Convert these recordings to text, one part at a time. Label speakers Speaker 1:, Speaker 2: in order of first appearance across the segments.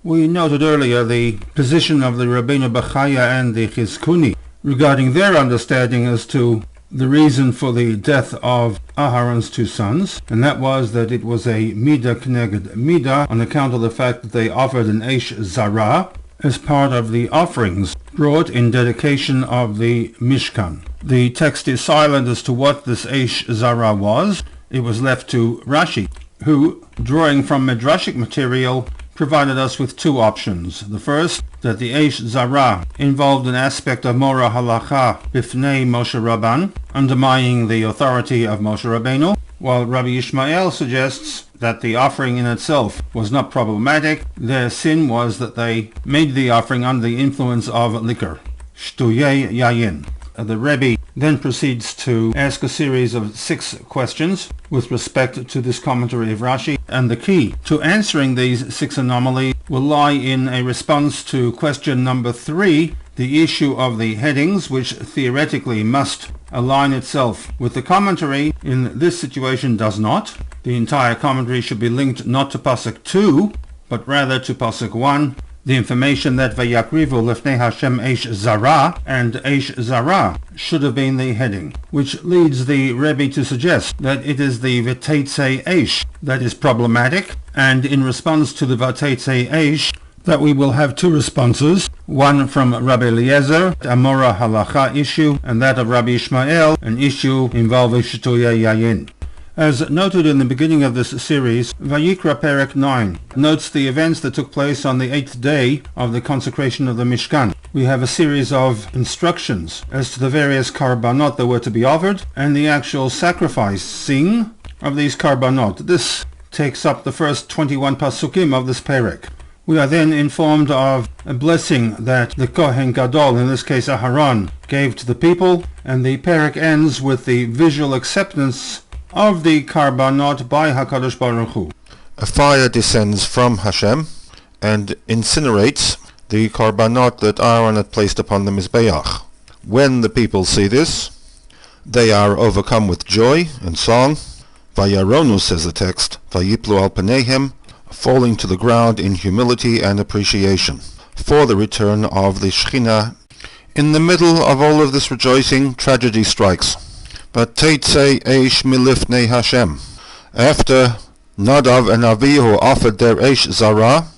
Speaker 1: We noted earlier the position of the Rabbeinu Bachaya and the Chizkuni regarding their understanding as to the reason for the death of Aharon's two sons, and that was that it was a Midah Kneged Midah on account of the fact that they offered an Eish Zara as part of the offerings brought in dedication of the Mishkan. The text is silent as to what this Eish Zara was. It was left to Rashi, who, drawing from Midrashic material, provided us with two options. The first, that the Eish Zara involved an aspect of Mora Halacha Bifnei Moshe Rabban, undermining the authority of Moshe Rabbeinu, while Rabbi Ishmael suggests that the offering in itself was not problematic. Their sin was that they made the offering under the influence of liquor, Shtuyei Yayin. The Rebbe then proceeds to ask a series of 6 questions with respect to this commentary of Rashi, and the key to answering these 6 anomalies will lie in a response to question number 3, the issue of the headings, which theoretically must align itself with the commentary. In this situation does not. The entire commentary should be linked not to Pasuk 2, but rather to Pasuk 1. The information that Vayakrivu Lefnei Hashem Eish Zara and Eish Zara should have been the heading, which leads the Rebbe to suggest that it is the Vateitze Eish that is problematic, and in response to the Vateitze Eish that we will have 2 responses, one from Rabbi Eliezer, a Mora Halacha issue, and that of Rabbi Ishmael, an issue involving Shtuya Yayin. As noted in the beginning of this series, Vayikra Perek 9 notes the events that took place on the 8th day of the consecration of the Mishkan. We have a series of instructions as to the various karbanot that were to be offered and the actual sacrificing of these karbanot. This takes up the first 21 pasukim of this Perek. We are then informed of a blessing that the Kohen Gadol, in this case Aharon, gave to the people, and the Perek ends with the visual acceptance of the karbanot by HaKadosh Baruch Hu.
Speaker 2: A fire descends from Hashem and incinerates the karbanot that Aaron had placed upon the Mizbeach. When the people see this, they are overcome with joy and song. Vayaronu, says the text, Vayiplu al Panehem, falling to the ground in humility and appreciation for the return of the Shekhinah. In the middle of all of this rejoicing, tragedy strikes. But Teitzei Eish Milifnei Hashem. After Nadav and Avihu offered their Eish Zara,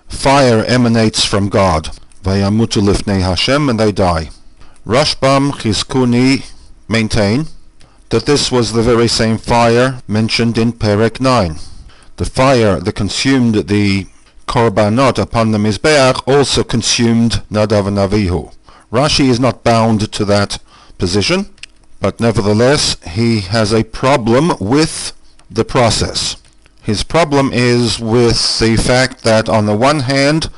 Speaker 2: fire emanates from God. Vayamutu Lifnei Hashem, and they die. Rashbam Chizkuni maintain that this was the very same fire mentioned in Perek 9. The fire that consumed the Korbanot upon the Mizbeach also consumed Nadav and Avihu. Rashi is not bound to that position, but nevertheless he has a problem with the process. His problem is with the fact that on the one hand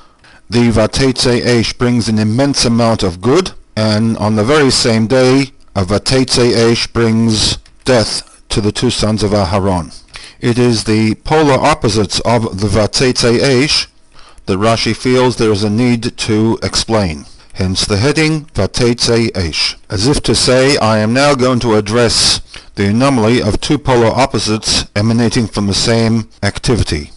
Speaker 2: the Vateitze Eish brings an immense amount of good, and on the very same day a Vateitze Eish brings death to the 2 sons of Aharon. It is the polar opposites of the Vateitze Eish that Rashi feels there is a need to explain. Hence the heading, Vateitze Eish. As if to say, I am now going to address the anomaly of 2 polar opposites emanating from the same activity.